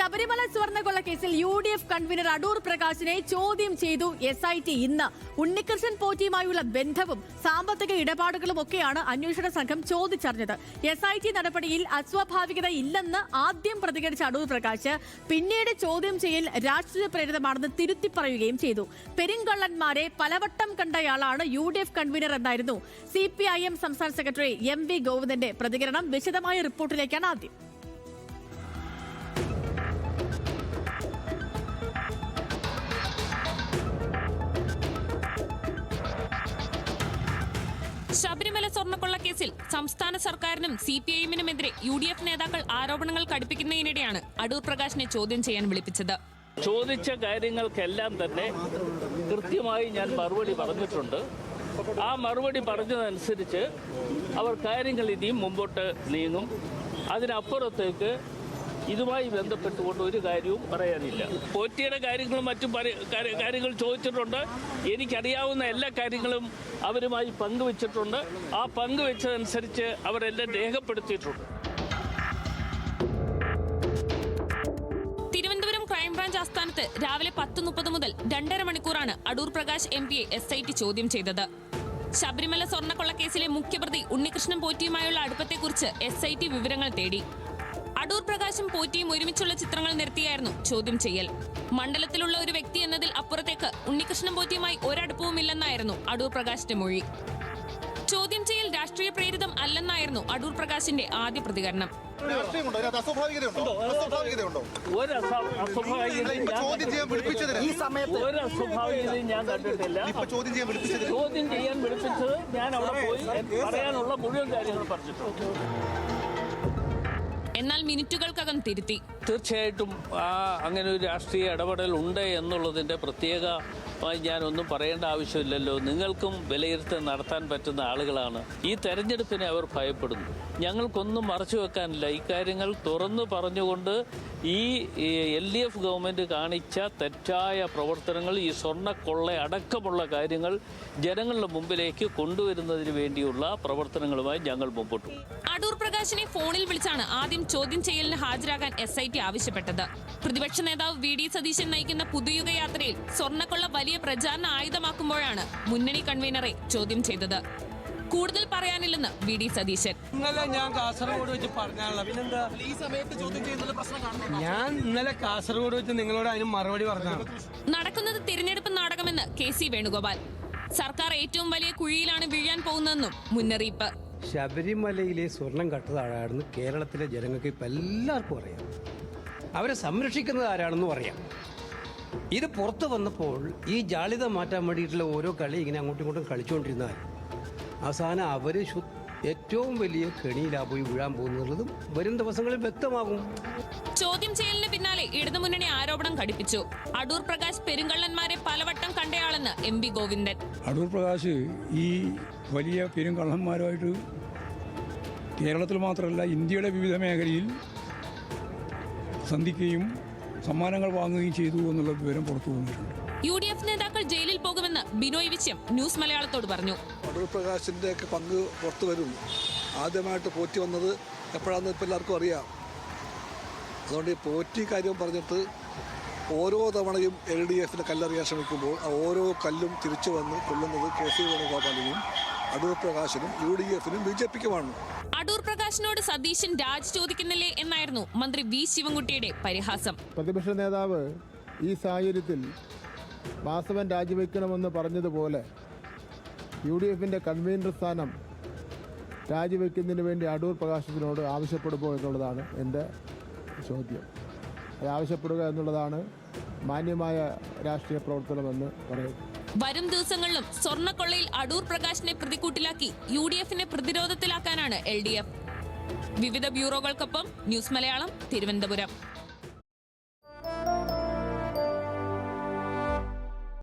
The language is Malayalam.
ശബരിമല സ്വർണ്ണക്കൊള്ള കേസിൽ UDF കൺവീനർ അടൂർ പ്രകാശിനെ ചോദ്യം ചെയ്തു SIT ഇന്ന്. ഉണ്ണികൃഷ്ണൻ പോറ്റിയുമായുള്ള ബന്ധവും സാമ്പത്തിക ഇടപാടുകളും ഒക്കെയാണ് അന്വേഷണ സംഘം ചോദിച്ചറിഞ്ഞത്. SIT നടപടിയിൽ അസ്വാഭാവികത ഇല്ലെന്ന് ആദ്യം പ്രതികരിച്ച അടൂർ പ്രകാശ് പിന്നീട് ചോദ്യം ചെയ്യൽ രാഷ്ട്രീയ പ്രേരിതമാണെന്ന് തിരുത്തി പറയുകയും ചെയ്തു. പെരുങ്കള്ളന്മാരെ പലവട്ടം കണ്ടയാളാണ് UDF കൺവീനർ എന്നായിരുന്നു CPIM സംസ്ഥാന സെക്രട്ടറി MV ഗോവിന്ദന്റെ പ്രതികരണം. വിശദമായ റിപ്പോർട്ടിലേക്കാണ് ആദ്യം. ശബരിമല സ്വർണ്ണക്കൊള്ള കേസിൽ സംസ്ഥാന സർക്കാരിനും CPIM-നുമെതിരെ UDF നേതാക്കൾ ആരോപണങ്ങൾ കടുപ്പിക്കുന്നതിനിടെയാണ് അടൂർ പ്രകാശിനെ ചോദ്യം ചെയ്യാൻ വിളിപ്പിച്ചത്. ചോദിച്ച കാര്യങ്ങൾക്കെല്ലാം തന്നെ കൃത്യമായി ഞാൻ മറുപടി പറഞ്ഞിട്ടുണ്ട്. ആ മറുപടി പറഞ്ഞതനുസരിച്ച് അവർ കാര്യങ്ങൾ ഇനിയും മുമ്പോട്ട് നീങ്ങും. അതിനപ്പുറത്തേക്ക് ഇതുമായി ബന്ധപ്പെട്ടുകൊണ്ട് ഒരു കാര്യവും പറയാനില്ല. പോറ്റിയുടെ കാര്യങ്ങളും മറ്റും കാര്യങ്ങൾ ചോദിച്ചിട്ടുണ്ട്. എനിക്കറിയാവുന്ന എല്ലാ കാര്യങ്ങളും അവരുമായി പങ്കുവച്ചിട്ടുണ്ട്. ആ പങ്കുവെച്ചതനുസരിച്ച് അവരെല്ലാം രേഖപ്പെടുത്തിയിട്ടുണ്ട്. തിരുവനന്തപുരം ക്രൈംബ്രാഞ്ച് ആസ്ഥാനത്ത് രാവിലെ 10:30 മുതൽ 2.5 മണിക്കൂറാണ് അടൂർ പ്രകാശ് MPയെ SIT ചോദ്യം ചെയ്തത്. ശബരിമല സ്വർണ്ണക്കൊള്ള കേസിലെ മുഖ്യപ്രതി ഉണ്ണികൃഷ്ണൻ പോറ്റിയുമായുള്ള അടുപ്പത്തെക്കുറിച്ച് SIT വിവരങ്ങൾ തേടി. അടൂർ പ്രകാശും പോറ്റിയും ഒരുമിച്ചുള്ള ചിത്രങ്ങൾ നിരത്തിയായിരുന്നു ചോദ്യം ചെയ്യൽ. മണ്ഡലത്തിലുള്ള ഒരു വ്യക്തി എന്നതിൽ അപ്പുറത്തേക്ക് ഉണ്ണികൃഷ്ണൻ പോറ്റിയുമായി ഒരടുപ്പവുമില്ലെന്നായിരുന്നു അടൂർ പ്രകാശിന്റെ മൊഴി. ചോദ്യം ചെയ്യൽ രാഷ്ട്രീയ പ്രേരിതം അല്ലെന്നായിരുന്നു അടൂർ പ്രകാശിന്റെ ആദ്യ പ്രതികരണം. ഞാൻ കണ്ടിട്ടില്ല. ചോദ്യം ചെയ്യാൻ വിളിപ്പിച്ചത് ഞാൻ അവിടെ പോയി പറയാനുള്ള മുഴുവൻ കാര്യങ്ങൾ പറഞ്ഞിട്ടുണ്ട്. എന്നാൽ മിനിറ്റുകൾക്കകം തിരുത്തി. തീർച്ചയായിട്ടും അങ്ങനെ ഒരു രാഷ്ട്രീയ ഇടപെടൽ ഉണ്ട് എന്നുള്ളതിൻ്റെ പ്രത്യേകമായി ഞാനൊന്നും പറയേണ്ട ആവശ്യമില്ലല്ലോ. നിങ്ങൾക്കും വിലയിരുത്തൽ നടത്താൻ പറ്റുന്ന ആളുകളാണ്. ഈ തെരഞ്ഞെടുപ്പിനെ അവർ ഭയപ്പെടുന്നു. ഞങ്ങൾക്കൊന്നും മറച്ചു വെക്കാനില്ല. ഇക്കാര്യങ്ങൾ തുറന്നു പറഞ്ഞുകൊണ്ട് ഈ LDF ഗവൺമെൻറ് കാണിച്ച തെറ്റായ പ്രവർത്തനങ്ങൾ, ഈ സ്വർണ്ണക്കൊള്ള അടക്കമുള്ള കാര്യങ്ങൾ ജനങ്ങളുടെ മുമ്പിലേക്ക് കൊണ്ടുവരുന്നതിന് വേണ്ടിയുള്ള പ്രവർത്തനങ്ങളുമായി ഞങ്ങൾ മുമ്പോട്ട് പോകും. അടൂർ പ്രകാശിനെ ഫോണിൽ വിളിച്ചാണ് ആദ്യം ചോദ്യം ചെയ്യലിന് ഹാജരാകാൻ SIT ആവശ്യപ്പെട്ടത്. പ്രതിപക്ഷ നേതാവ് VD സതീശൻ നയിക്കുന്ന പുതുയുഗ യാത്രയിൽ സ്വർണ്ണക്കൊള്ള വലിയ പ്രചാരണ ആയുധമാക്കുമ്പോഴാണ് മുന്നണി കൺവീനറെ ചോദ്യം ചെയ്തത്. കൂടുതൽ പറയാനില്ലെന്ന് VD സതീശൻ. ഞാൻ കാസർഗോഡ് വെച്ച് പറഞ്ഞാണല്ലോ, പിന്നെന്താ ഈ സമയത്ത് ചോദ്യം ചെയ്യുന്നത് പ്രശ്നം കാണുന്നു. ഞാൻ ഇന്നലെ കാസർഗോഡ് വെച്ച് നിങ്ങളോട് അതിന് മറുപടി പറഞ്ഞാണ്. നടക്കുന്നത് തിരഞ്ഞെടുപ്പ് നാടകമെന്ന് KC വേണുഗോപാൽ. സർക്കാർ ഏറ്റവും വലിയ കുഴിയിലാണ് വീഴാൻ പോകുന്നതെന്നും മുന്നറിയിപ്പ്. ശബരിമലയിലെ സ്വർണം കട്ടതാഴാണെന്ന് കേരളത്തിലെ ജനങ്ങൾക്ക് ഇപ്പം എല്ലാവർക്കും അറിയാം. അവരെ സംരക്ഷിക്കുന്നത് ആരാണെന്നും അറിയാം. ഇത് പുറത്തു വന്നപ്പോൾ ഈ ജാള്യത മാറ്റാൻ വേണ്ടിയിട്ടുള്ള ഓരോ കളി ഇങ്ങനെ അങ്ങോട്ടും ഇങ്ങോട്ടും കളിച്ചുകൊണ്ടിരുന്നാൽ അവസാനം അവർ ഏറ്റവും വലിയ കെണിയിലാ പോയി വീഴാൻ പോകുന്നതും വരും ദിവസങ്ങളിൽ വ്യക്തമാകും. ചോദ്യം ചെയ്യലിന് പിന്നാലെ ഇടതുമുന്നണി ആരോപണം ഘടിപ്പിച്ചു. അടൂർ പ്രകാശ് പെരുങ്കള്ളന്മാരെ പലവട്ടം കണ്ടയാളെന്ന് MV ഗോവിന്ദൻ. അടൂർ പ്രകാശ് ഈ വലിയ പെരുങ്കള്ളന്മാരുമായിട്ട് കേരളത്തിൽ മാത്രമല്ല ഇന്ത്യയുടെ വിവിധ മേഖലയിൽ സന്ധിക്കുകയും സമ്മാനങ്ങൾ വാങ്ങുകയും ചെയ്തു എന്നുള്ള വിവരം പുറത്തു വന്നിട്ടുണ്ട്. UDF നേതാക്കൾ ജയിലിൽ പോകുമെന്ന് ബിനോയ് വിശ്യം ന്യൂസ് മലയാളത്തോട് പറഞ്ഞു. അടൂർ പ്രകാശിൻ്റെ ഒക്കെ പങ്ക് പുറത്തു വരും. ആദ്യമായിട്ട് പോറ്റി വന്നത് എപ്പോഴാണെന്ന് ഇപ്പോൾ എല്ലാവർക്കും അറിയാം. അതുകൊണ്ട് ഈ പോറ്റി കാര്യം പറഞ്ഞിട്ട് ഓരോ തവണയും LDF-നെ കല്ലെറിയാൻ ശ്രമിക്കുമ്പോൾ ഓരോ കല്ലും തിരിച്ചു വന്ന് കൊള്ളുന്നത് KC വേണുഗോപാലിനും അടൂർ പ്രകാശിനും UDF-നും BJP-ക്കുമാണ്. അടൂർ പ്രകാശിനോട് സതീശൻ രാജി ചോദിക്കുന്നില്ലേ എന്നായിരുന്നു മന്ത്രി V ശിവൻകുട്ടിയുടെ പരിഹാസം. പ്രതിപക്ഷ നേതാവ് ഈ സാഹചര്യത്തിൽ വാസവൻ രാജിവെക്കണമെന്ന് പറഞ്ഞതുപോലെ UDF-ന്റെ കൺവീനർ സ്ഥാനം രാജിവെക്കുന്നതിന് വേണ്ടി അടൂർ പ്രകാശത്തിനോട് ആവശ്യപ്പെടുമോ എന്നുള്ളതാണ് എൻ്റെ ചോദ്യം. അത് ആവശ്യപ്പെടുക എന്നുള്ളതാണ് മാന്യമായ രാഷ്ട്രീയ പ്രവർത്തനമെന്ന് പറയുന്നു. വരും ദിവസങ്ങളിലും സ്വർണ്ണക്കൊള്ളയിൽ അടൂർ പ്രകാശിനെ പ്രതിക്കൂട്ടിലാക്കി UDF-നെ പ്രതിരോധത്തിലാക്കാനാണ് LDF. വിവിധ ബ്യൂറോകൾക്കൊപ്പം ന്യൂസ് മലയാളം, തിരുവനന്തപുരം.